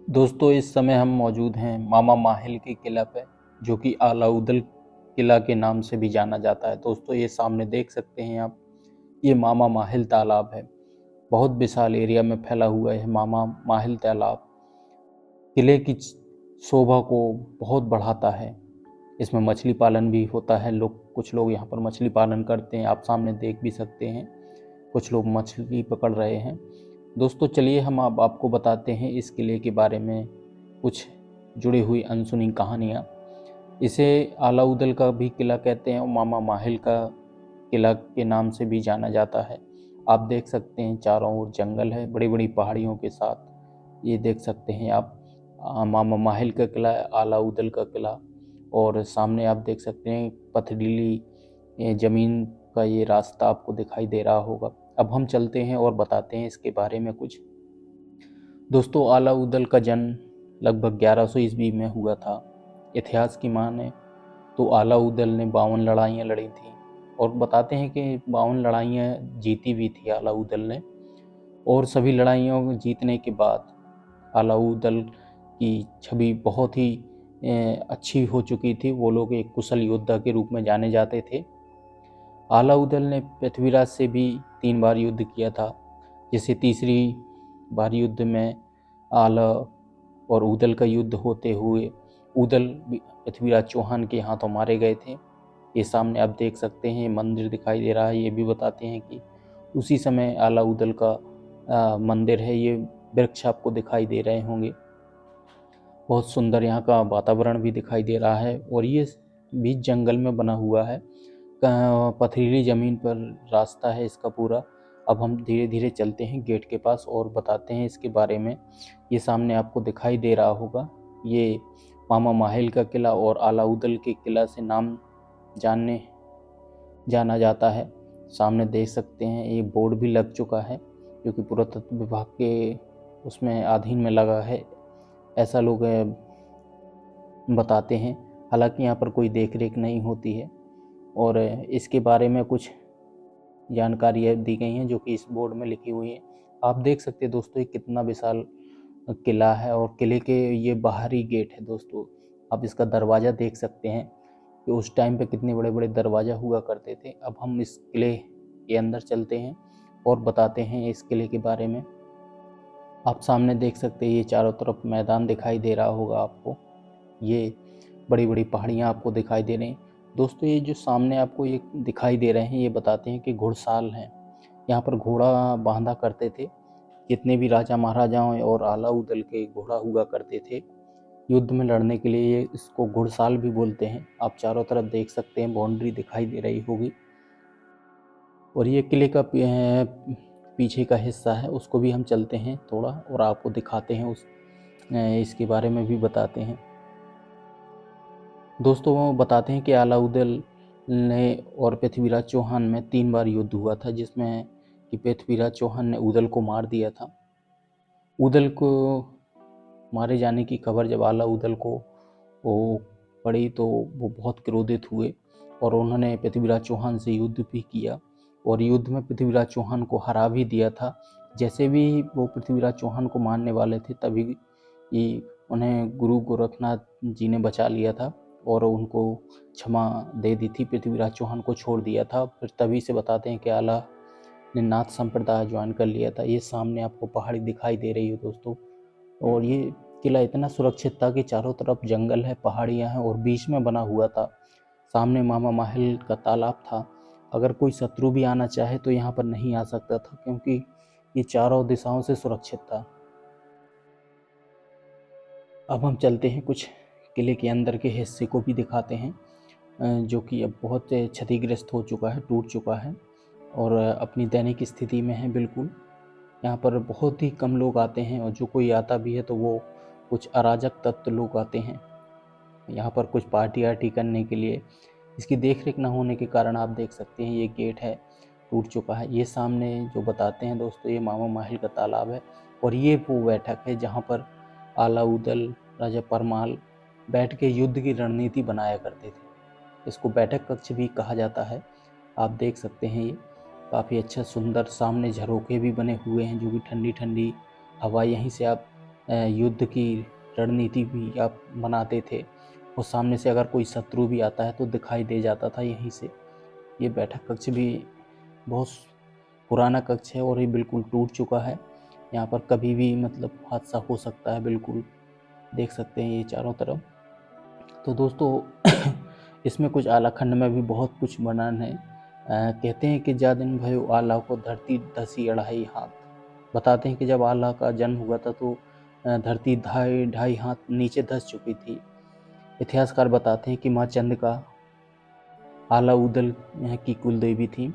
दोस्तों इस समय हम मौजूद हैं मामा माहिल के किला पे, जो कि आलाउद्दीन किला के नाम से भी जाना जाता है। दोस्तों ये सामने देख सकते हैं आप, ये मामा माहिल तालाब है। बहुत विशाल एरिया में फैला हुआ है मामा माहिल तालाब। किले की शोभा को बहुत बढ़ाता है। इसमें मछली पालन भी होता है। कुछ लोग यहाँ पर मछली पालन करते हैं, आप सामने देख भी सकते हैं। कुछ लोग मछली पकड़ रहे हैं। दोस्तों चलिए हम अब आपको बताते हैं इस किले के बारे में कुछ जुड़ी हुई अनसुनी कहानियाँ। इसे आलाउद्दीन का भी किला कहते हैं और मामा माहिल का किला के नाम से भी जाना जाता है। आप देख सकते हैं चारों ओर जंगल है बड़ी बड़ी पहाड़ियों के साथ। ये देख सकते हैं आप मामा माहिल का किला, आलाउद्दीन का किला, और सामने आप देख सकते हैं पथरीली ज़मीन का ये रास्ता आपको दिखाई दे रहा होगा। अब हम चलते हैं और बताते हैं इसके बारे में कुछ। दोस्तों आलाउद्दीन का जन्म लगभग 1100 ईस्वी में हुआ था। इतिहास की माने तो आलाउद्दीन ने 52 लड़ाइयाँ लड़ी थी, और बताते हैं कि 52 लड़ाइयाँ जीती भी थी आलाउद्दीन ने। और सभी लड़ाइयों को जीतने के बाद अलाउद्दीन की छवि बहुत ही अच्छी हो चुकी थी। वो लोग एक कुशल योद्धा के रूप में जाने जाते थे। अलाउद्दीन ने पृथ्वीराज से भी 3 बार युद्ध किया था, जिसे तीसरी बार युद्ध में आला और उदल का युद्ध होते हुए उदल पृथ्वीराज चौहान के हाथों मारे गए थे। ये सामने आप देख सकते हैं मंदिर दिखाई दे रहा है। ये भी बताते हैं कि उसी समय अलाउद्दीन का मंदिर है। ये वृक्ष आपको दिखाई दे रहे होंगे। बहुत सुंदर यहाँ का वातावरण भी दिखाई दे रहा है, और ये बीच जंगल में बना हुआ है। पथरीली ज़मीन पर रास्ता है इसका पूरा। अब हम धीरे धीरे चलते हैं गेट के पास और बताते हैं इसके बारे में। ये सामने आपको दिखाई दे रहा होगा, ये मामा माहिल का किला और आलाउद्दीन के किला से नाम जाना जाता है। सामने देख सकते हैं ये बोर्ड भी लग चुका है, जो कि पुरातत्व विभाग के उसमें अधीन में लगा है, ऐसा लोग बताते हैं। हालांकि यहाँ पर कोई देख रेख नहीं होती है, और इसके बारे में कुछ जानकारियाँ दी गई हैं जो कि इस बोर्ड में लिखी हुई है। आप देख सकते हैं दोस्तों ये कितना विशाल किला है, और किले के ये बाहरी गेट है। दोस्तों आप इसका दरवाज़ा देख सकते हैं कि उस टाइम पे कितने बड़े बड़े दरवाज़ा हुआ करते थे। अब हम इस किले के अंदर चलते हैं और बताते हैं इस किले के बारे में। आप सामने देख सकते हैं ये चारों तरफ मैदान दिखाई दे रहा होगा आपको। ये बड़ी बड़ी पहाड़ियाँ आपको दिखाई दे रही हैं। दोस्तों ये जो सामने आपको ये दिखाई दे रहे हैं, ये बताते हैं कि घुड़साल हैं। यहाँ पर घोड़ा बांधा करते थे। जितने भी राजा महाराजाओं और अलाउद्दीन के घोड़ा हुआ करते थे युद्ध में लड़ने के लिए, ये इसको घुड़साल भी बोलते हैं। आप चारों तरफ देख सकते हैं बाउंड्री दिखाई दे रही होगी, और ये किले का पीछे का हिस्सा है, उसको भी हम चलते हैं थोड़ा और आपको दिखाते हैं, इसके बारे में भी बताते हैं। दोस्तों वो बताते हैं कि अलाउद्दीन ने और पृथ्वीराज चौहान में 3 बार युद्ध हुआ था, जिसमें कि पृथ्वीराज चौहान ने उदल को मार दिया था। उदल को मारे जाने की खबर जब अलाउद्दीन को वो पड़ी तो वो बहुत क्रोधित हुए, और उन्होंने पृथ्वीराज चौहान से युद्ध भी किया, और युद्ध में पृथ्वीराज चौहान को हरा भी दिया था। जैसे भी वो पृथ्वीराज चौहान को मारने वाले थे, तभी उन्हें गुरु गोरखनाथ जी ने बचा लिया था और उनको क्षमा दे दी थी, पृथ्वीराज चौहान को छोड़ दिया था। फिर तभी से बताते हैं कि आला ने नाथ संप्रदाय ज्वाइन कर लिया था। ये सामने आपको पहाड़ी दिखाई दे रही है दोस्तों, और ये किला इतना सुरक्षित था कि चारों तरफ जंगल है, पहाड़ियाँ हैं, और बीच में बना हुआ था। सामने मामा माहिल का तालाब था। अगर कोई शत्रु भी आना चाहे तो यहाँ पर नहीं आ सकता था, क्योंकि ये चारों दिशाओं से सुरक्षित था। अब हम चलते हैं कुछ किले के अंदर के हिस्से को भी दिखाते हैं, जो कि अब बहुत क्षतिग्रस्त हो चुका है, टूट चुका है, और अपनी दैनिक स्थिति में है बिल्कुल। यहाँ पर बहुत ही कम लोग आते हैं, और जो कोई आता भी है तो वो कुछ अराजक तत्व लोग आते हैं यहाँ पर कुछ पार्टी आर्टी करने के लिए। इसकी देख रेख न होने के कारण आप देख सकते हैं ये गेट है, टूट चुका है। ये सामने जो बताते हैं दोस्तों, ये मामा माहिल का तालाब है, और ये वो बैठक है जहाँ पर अलाउद्दीन राजा परमाल बैठ के युद्ध की रणनीति बनाया करते थे। इसको बैठक कक्ष भी कहा जाता है। आप देख सकते हैं ये काफ़ी अच्छा सुंदर, सामने झरोखे भी बने हुए हैं, जो कि ठंडी ठंडी हवा यहीं से आप युद्ध की रणनीति भी आप बनाते थे और सामने से अगर कोई शत्रु भी आता है तो दिखाई दे जाता था यहीं से। ये बैठक कक्ष भी बहुत पुराना कक्ष है और ये बिल्कुल टूट चुका है। यहाँ पर कभी भी मतलब हादसा हो सकता है, बिल्कुल देख सकते हैं ये चारों तरफ। तो दोस्तों इसमें कुछ आलाखंड में भी बहुत कुछ वर्णन है। कहते हैं कि जा दिन भयो आला को धरती धसी अढ़ाई हाथ। बताते हैं कि जब आला का जन्म हुआ था तो धरती ढाई हाथ नीचे धस चुकी थी। इतिहासकार बताते हैं कि माँ चंद्रिका आला उदल की कुल देवी थी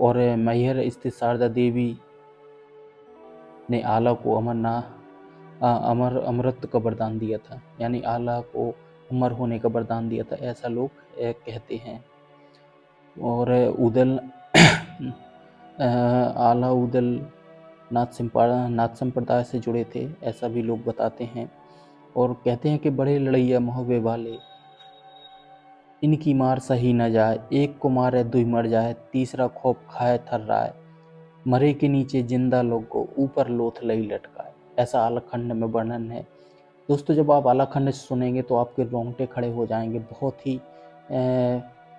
और मैहर स्थित शारदा देवी ने आला को अमरत्व का वरदान दिया था, यानी आला को अमर होने का वरदान दिया था, ऐसा लोग कहते हैं। और उदल आला उदल नाथ संप्रदाय से जुड़े थे, ऐसा भी लोग बताते हैं। और कहते हैं कि बड़े लड़ैया महोबे वाले, इनकी मार सही न जाए, एक को मारे दुई मर जाए, तीसरा खौफ खाए थर्राए, मरे के नीचे जिंदा लोग को ऊपर लोथ लई लटकाए। ऐसा आलाखंड में वर्णन है। दोस्तों जब आप आलाखंड सुनेंगे तो आपके रोंगटे खड़े हो जाएंगे। बहुत ही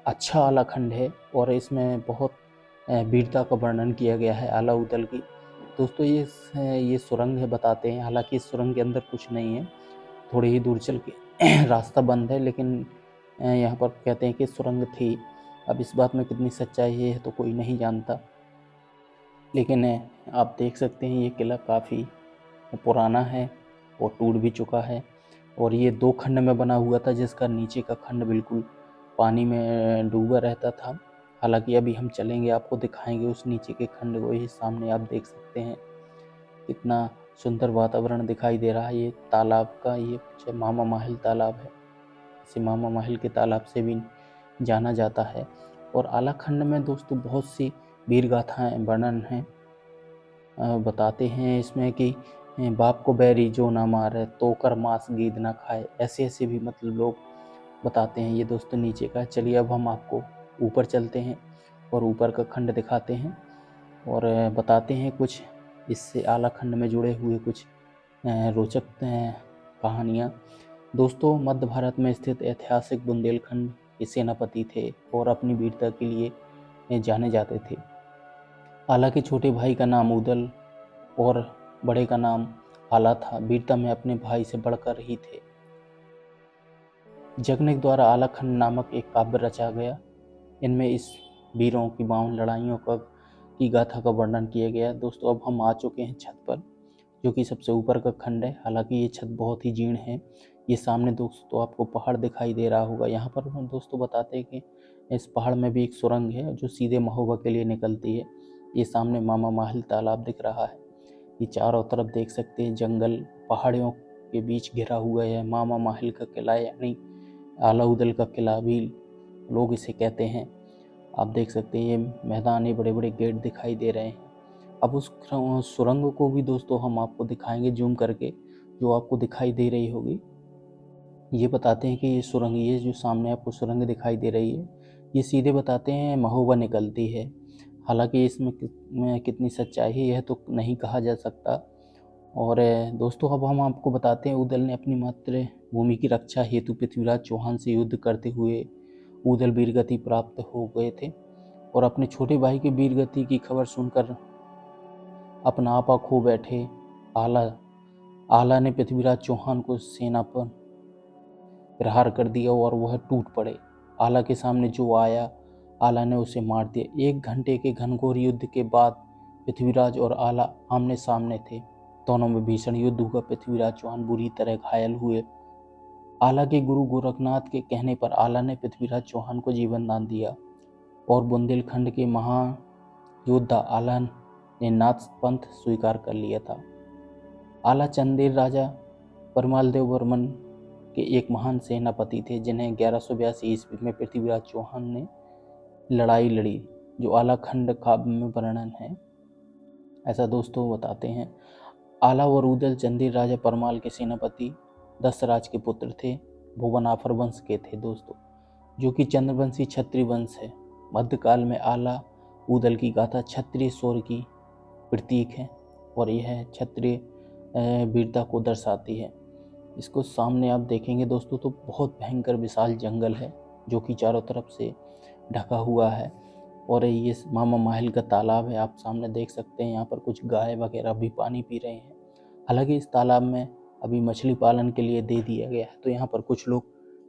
अच्छा आलाखंड है और इसमें बहुत वीरता का वर्णन किया गया है आला उदल की। दोस्तों ये सुरंग है बताते हैं, हालांकि इस सुरंग के अंदर कुछ नहीं है, थोड़ी ही दूर चल के रास्ता बंद है, लेकिन यहाँ पर कहते हैं कि सुरंग थी। अब इस बात में कितनी सच्चाई है तो कोई नहीं जानता, लेकिन आप देख सकते हैं ये किला काफ़ी पुराना है और टूट भी चुका है। और ये 2 खंड में बना हुआ था, जिसका नीचे का खंड बिल्कुल पानी में डूबा रहता था। हालांकि अभी हम चलेंगे, आपको दिखाएंगे उस नीचे के खंड को। ये सामने आप देख सकते हैं कितना सुंदर वातावरण दिखाई दे रहा है ये तालाब का। ये मामा माहिल तालाब है, इसे मामा माहिल के तालाब से भी जाना जाता है। और आलाखंड में दोस्तों बहुत सी वीर गाथाएँ वर्णन हैं। बताते हैं इसमें कि बाप को बैरी जो ना मारे, तो कर मांस गीद ना खाए, ऐसे ऐसे भी मतलब लोग बताते हैं। ये दोस्तों नीचे का। चलिए अब हम आपको ऊपर चलते हैं और ऊपर का खंड दिखाते हैं और बताते हैं कुछ इससे आलाखंड में जुड़े हुए कुछ रोचक कहानियाँ। दोस्तों मध्य भारत में स्थित ऐतिहासिक बुंदेलखंड के सेनापति थे और अपनी वीरता के लिए जाने जाते थे। आला के छोटे भाई का नाम उदल और बड़े का नाम आला था। वीरता में अपने भाई से बढ़कर ही थे। जगनिक द्वारा आलाखंड नामक एक काव्य रचा गया। इनमें इस वीरों की 52 लड़ाइयों की गाथा का वर्णन किया गया। दोस्तों अब हम आ चुके हैं छत पर, जो कि सबसे ऊपर का खंड है। हालांकि ये छत बहुत ही जीर्ण है। ये सामने दोस्तों आपको पहाड़ दिखाई दे रहा होगा। यहाँ पर हम दोस्तों बताते हैं कि इस पहाड़ में भी एक सुरंग है जो सीधे महोबा के लिए निकलती है। ये सामने मामा माहिल तालाब दिख रहा है। ये चारों तरफ देख सकते हैं जंगल पहाड़ियों के बीच घिरा हुआ है। मामा माहिल का किला यानी आला उदल का किला भी लोग इसे कहते हैं। आप देख सकते हैं ये मैदान, ये बड़े बड़े गेट दिखाई दे रहे हैं। अब उस सुरंग को भी दोस्तों हम आपको दिखाएंगे जूम करके, जो आपको दिखाई दे रही होगी। ये बताते हैं कि ये सुरंग, ये जो सामने आपको सुरंग दिखाई दे रही है, ये सीधे बताते हैं महोबा निकलती है। हालांकि इसमें कितनी सच्चाई है यह तो नहीं कहा जा सकता। और दोस्तों अब हम आपको बताते हैं उदल ने अपनी मातृभूमि की रक्षा हेतु पृथ्वीराज चौहान से युद्ध करते हुए उदल वीरगति प्राप्त हो गए थे। और अपने छोटे भाई की वीरगति की खबर सुनकर अपना आपा खो बैठे आला ने पृथ्वीराज चौहान को सेना पर प्रहार कर दिया और वह टूट पड़े। आला के सामने जो आया, आला ने उसे मार दिया। 1 घंटे के घनघोर युद्ध के बाद पृथ्वीराज और आला आमने सामने थे। दोनों में भीषण युद्ध हुआ। पृथ्वीराज चौहान बुरी तरह घायल हुए। आला के गुरु गोरखनाथ के कहने पर आला ने पृथ्वीराज चौहान को जीवन दान दिया और बुंदेलखंड के महायोद्धा आला ने नाथ पंथ स्वीकार कर लिया था। आला चंदेल राजा परमाल देव वर्मन के एक महान सेनापति थे, जिन्हें 1182 ईस्वी में पृथ्वीराज चौहान ने लड़ाई लड़ी, जो आलाखंड काव्य में वर्णन है। ऐसा दोस्तों बताते हैं। आला और उदल चंदेल राजा परमाल के सेनापति दशराज के पुत्र थे। भुवनाफर वंश के थे दोस्तों, जो कि चंद्रवंशी क्षत्रिय वंश है। मध्यकाल में आला उदल की गाथा क्षत्रिय शौर्य की प्रतीक है और यह क्षत्रिय वीरता को दर्शाती है। इसको सामने आप देखेंगे दोस्तों तो बहुत भयंकर विशाल जंगल है जो कि चारों तरफ से ढका हुआ है। और ये मामा माहिल का तालाब है, आप सामने देख सकते हैं। यहाँ पर कुछ गाय वगैरह भी पानी पी रहे हैं। हालांकि इस तालाब में अभी मछली पालन के लिए दे दिया गया है, तो यहाँ पर कुछ लोग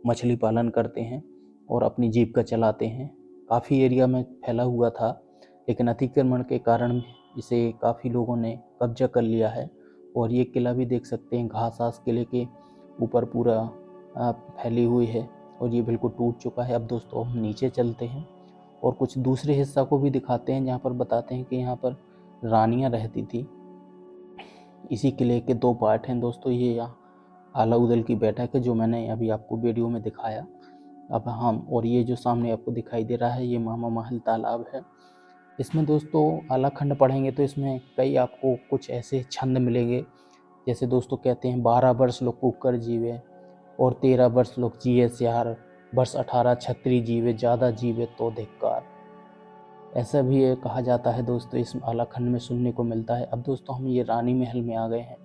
मछली पालन करते हैं और अपनी जीविका चलाते हैं। काफ़ी एरिया में फैला हुआ था, लेकिन अतिक्रमण के कारण इसे काफ़ी लोगों ने कब्जा कर लिया है। और ये किला भी देख सकते हैं, घास आस किले के ऊपर पूरा फैली हुई है और ये बिल्कुल टूट चुका है। अब दोस्तों हम नीचे चलते हैं और कुछ दूसरे हिस्सा को भी दिखाते हैं, जहाँ पर बताते हैं कि यहाँ पर रानियाँ रहती थी। इसी किले के 2 पार्ट हैं दोस्तों। ये यहाँ आलाउदल की बैठक है जो मैंने अभी आपको वीडियो में दिखाया। अब हम और ये जो सामने आपको दिखाई दे रहा है ये मामा माहिल तालाब है। इसमें दोस्तों आला खंड पढ़ेंगे तो इसमें कई आपको कुछ ऐसे छंद मिलेंगे, जैसे दोस्तों कहते हैं 12 वर्ष लोग कुकर जीवे और 13 वर्ष लोग जिए स्यार, वर्ष 18 छत्री जीवे, ज़्यादा जीवे तो धिक्कार। ऐसा भी कहा जाता है दोस्तों, इस आलाखंड में सुनने को मिलता है। अब दोस्तों हम ये रानी महल में आ गए हैं।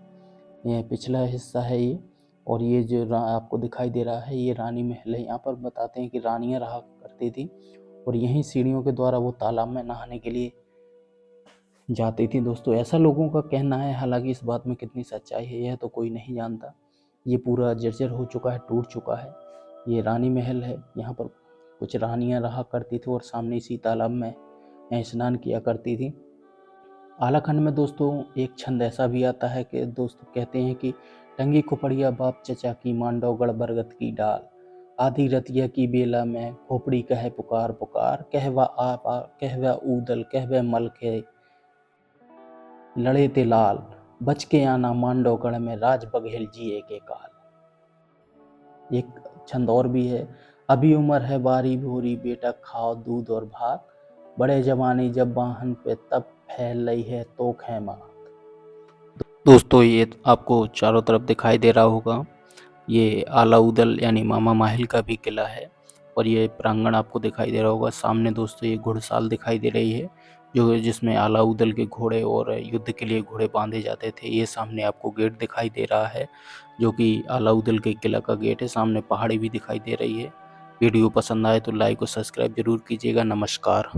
ये पिछला हिस्सा है ये, और ये जो आपको दिखाई दे रहा है ये रानी महल है। यहाँ पर बताते हैं कि रानियाँ रहा करती थी और यहीं सीढ़ियों के द्वारा वो तालाब में नहाने के लिए जाती थी दोस्तों, ऐसा लोगों का कहना है। हालांकि इस बात में कितनी सच्चाई है यह तो कोई नहीं जानता। ये पूरा जर्जर हो चुका है, टूट चुका है। ये रानी महल है, यहाँ पर कुछ रानियाँ रहा करती थी और सामने इसी तालाब में स्नान किया करती थी। आलाखंड में दोस्तों एक छंद ऐसा भी आता है कि दोस्तों कहते हैं कि टंगी खोपड़िया बाप चचा की, मांडवगढ़ बरगद की डाल, आधी रतिया की बेला में खोपड़ी कहे पुकार पुकार, कहवा आपा कहवा ऊदल कहवे मल के लड़े ते लाल, बच के आना मांडवगढ़ में राज बघेल जिए के काल। एक छंद और भी है, अभी उम्र है बारी भोरी, बेटा खाओ दूध और भात, बड़े जवानी जब वाहन पे तब फैल रही है तो खैमात। दोस्तों ये आपको चारों तरफ दिखाई दे रहा होगा, ये आलाउदल यानी मामा माहिल का भी किला है। और ये प्रांगण आपको दिखाई दे रहा होगा। सामने दोस्तों ये घुड़साल दिखाई दे रही है जो जिसमें आलाउदल के घोड़े और युद्ध के लिए घोड़े बांधे जाते थे। ये सामने आपको गेट दिखाई दे रहा है जो कि आलाउदल के किला का गेट है। सामने पहाड़ी भी दिखाई दे रही है। वीडियो पसंद आए तो लाइक और सब्सक्राइब जरूर कीजिएगा। नमस्कार।